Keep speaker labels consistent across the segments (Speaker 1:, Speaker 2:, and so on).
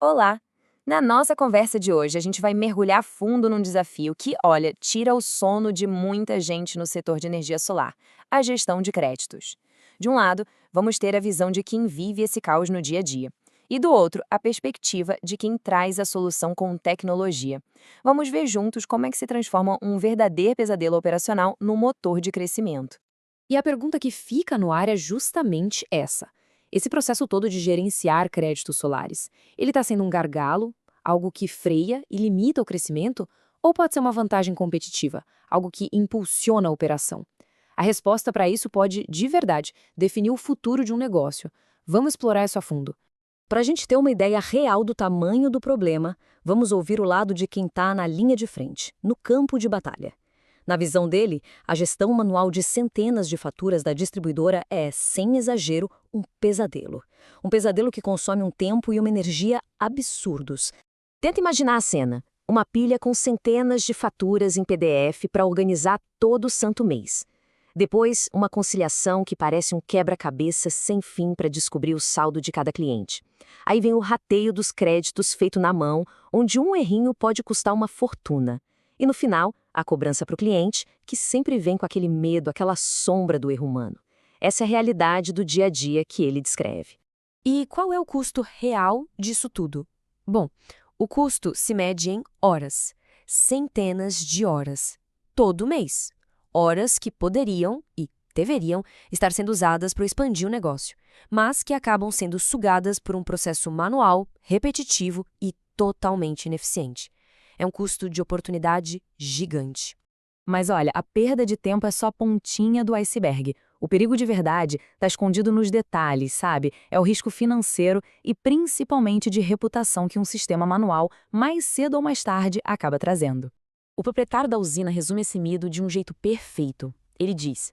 Speaker 1: Olá! Na nossa conversa de hoje, a gente vai mergulhar fundo num desafio que, olha, tira o sono de muita gente no setor de energia solar: a gestão de créditos. De um lado, vamos ter a visão de quem vive esse caos no dia a dia. E do outro, a perspectiva de quem traz a solução com tecnologia. Vamos ver juntos como é que se transforma um verdadeiro pesadelo operacional num motor de crescimento.
Speaker 2: E a pergunta que fica no ar é justamente essa. Esse processo todo de gerenciar créditos solares, ele está sendo um gargalo, algo que freia e limita o crescimento, ou pode ser uma vantagem competitiva, algo que impulsiona a operação? A resposta para isso pode, de verdade, definir o futuro de um negócio. Vamos explorar isso a fundo. Para a gente ter uma ideia real do tamanho do problema, vamos ouvir o lado de quem está na linha de frente, no campo de batalha. Na visão dele, a gestão manual de centenas de faturas da distribuidora é, sem exagero, um pesadelo. Um pesadelo que consome um tempo e uma energia absurdos. Tenta imaginar a cena: uma pilha com centenas de faturas em PDF para organizar todo santo mês. Depois, uma conciliação que parece um quebra-cabeça sem fim para descobrir o saldo de cada cliente. Aí vem o rateio dos créditos feito na mão, onde um errinho pode custar uma fortuna. E no final, a cobrança para o cliente, que sempre vem com aquele medo, aquela sombra do erro humano. Essa é a realidade do dia a dia que ele descreve. E qual é o custo real disso tudo? Bom, o custo se mede em horas, centenas de horas, todo mês. Horas que poderiam e deveriam estar sendo usadas para expandir o negócio, mas que acabam sendo sugadas por um processo manual, repetitivo e totalmente ineficiente. É um custo de oportunidade gigante. Mas olha, a perda de tempo é só a pontinha do iceberg. O perigo de verdade está escondido nos detalhes, sabe? É o risco financeiro e principalmente de reputação que um sistema manual, mais cedo ou mais tarde, acaba trazendo. O proprietário da usina resume esse medo de um jeito perfeito. Ele diz: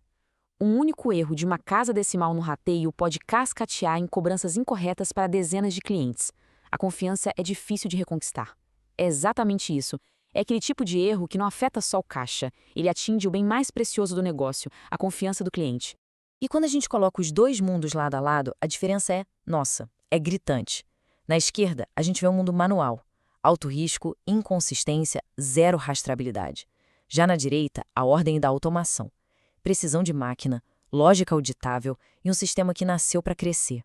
Speaker 2: um único erro de uma casa decimal no rateio pode cascatear em cobranças incorretas para dezenas de clientes. A confiança é difícil de reconquistar. É exatamente isso. É aquele tipo de erro que não afeta só o caixa, ele atinge o bem mais precioso do negócio, a confiança do cliente. E quando a gente coloca os dois mundos lado a lado, a diferença é, nossa, é gritante. Na esquerda, a gente vê um mundo manual: alto risco, inconsistência, zero rastreabilidade. Já na direita, a ordem da automação: precisão de máquina, lógica auditável e um sistema que nasceu para crescer.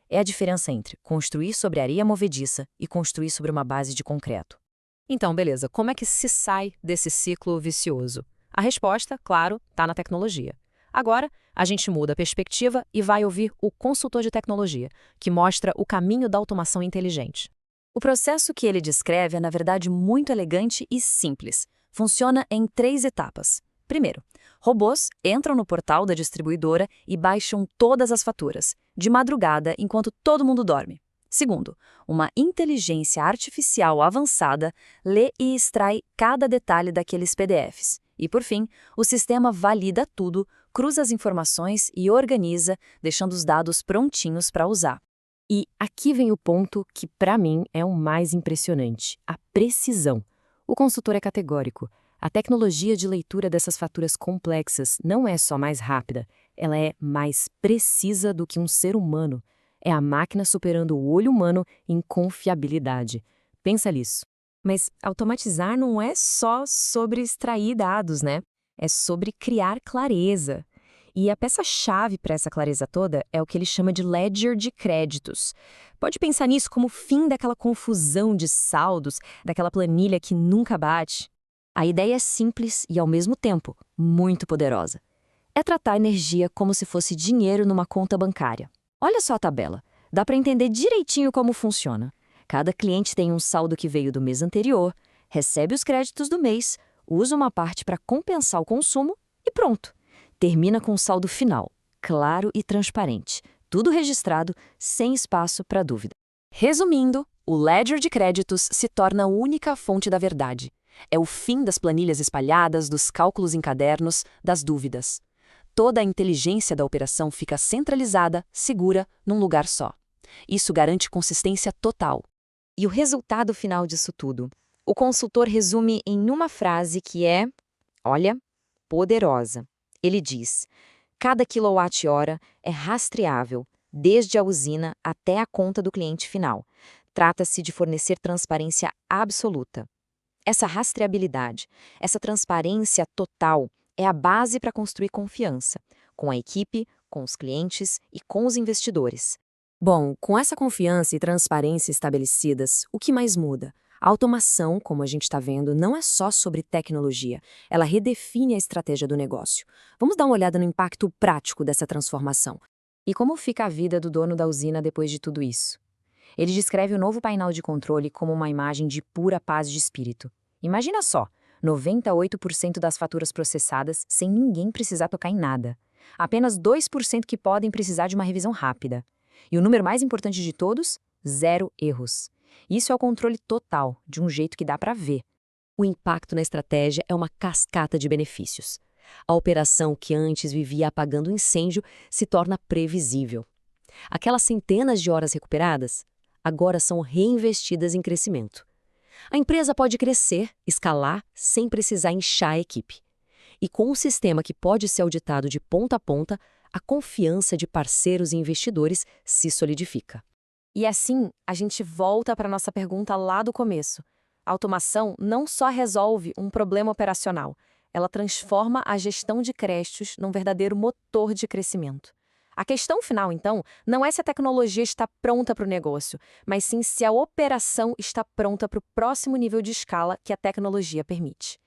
Speaker 2: É a diferença entre construir sobre areia movediça e construir sobre uma base de concreto. Então, beleza, como é que se sai desse ciclo vicioso? A resposta, claro, está na tecnologia. Agora, a gente muda a perspectiva e vai ouvir o consultor de tecnologia, que mostra o caminho da automação inteligente. O processo que ele descreve é, na verdade, muito elegante e simples. Funciona em 3 etapas. Primeiro, robôs entram no portal da distribuidora e baixam todas as faturas, de madrugada, enquanto todo mundo dorme. Segundo, uma inteligência artificial avançada lê e extrai cada detalhe daqueles PDFs. E, por fim, o sistema valida tudo, cruza as informações e organiza, deixando os dados prontinhos para usar. E aqui vem o ponto que, para mim, é o mais impressionante: a precisão. O consultor é categórico. A tecnologia de leitura dessas faturas complexas não é só mais rápida, ela é mais precisa do que um ser humano. É a máquina superando o olho humano em confiabilidade. Pensa nisso. Mas automatizar não é só sobre extrair dados, né? É sobre criar clareza. E a peça-chave para essa clareza toda é o que ele chama de ledger de créditos. Pode pensar nisso como o fim daquela confusão de saldos, daquela planilha que nunca bate. A ideia é simples e, ao mesmo tempo, muito poderosa. É tratar a energia como se fosse dinheiro numa conta bancária. Olha só a tabela. Dá para entender direitinho como funciona. Cada cliente tem um saldo que veio do mês anterior, recebe os créditos do mês, usa uma parte para compensar o consumo e pronto. Termina com o saldo final, claro e transparente. Tudo registrado, sem espaço para dúvida. Resumindo, o ledger de créditos se torna a única fonte da verdade. É o fim das planilhas espalhadas, dos cálculos em cadernos, das dúvidas. Toda a inteligência da operação fica centralizada, segura, num lugar só. Isso garante consistência total. E o resultado final disso tudo? O consultor resume em uma frase que é, olha, poderosa. Ele diz: cada quilowatt-hora é rastreável, desde a usina até a conta do cliente final.
Speaker 1: Trata-se de fornecer transparência absoluta. Essa rastreabilidade, essa transparência total é a base para construir confiança, com a equipe, com os clientes e com os investidores.
Speaker 2: Bom, com essa confiança e transparência estabelecidas, o que mais muda? A automação, como a gente está vendo, não é só sobre tecnologia, ela redefine a estratégia do negócio. Vamos dar uma olhada no impacto prático dessa transformação. E como fica a vida do dono da usina depois de tudo isso? Ele descreve o novo painel de controle como uma imagem de pura paz de espírito. Imagina só, 98% das faturas processadas sem ninguém precisar tocar em nada. Apenas 2% que podem precisar de uma revisão rápida. E o número mais importante de todos? 0 erros. Isso é o controle total, de um jeito que dá para ver. O impacto na estratégia é uma cascata de benefícios. A operação que antes vivia apagando incêndio se torna previsível. Aquelas centenas de horas recuperadas agora são reinvestidas em crescimento. A empresa pode crescer, escalar, sem precisar inchar a equipe. E com um sistema que pode ser auditado de ponta a ponta, a confiança de parceiros e investidores se solidifica.
Speaker 1: E assim, a gente volta para a nossa pergunta lá do começo. A automação não só resolve um problema operacional, ela transforma a gestão de créditos num verdadeiro motor de crescimento. A questão final, então, não é se a tecnologia está pronta para o negócio, mas sim se a operação está pronta para o próximo nível de escala que a tecnologia permite.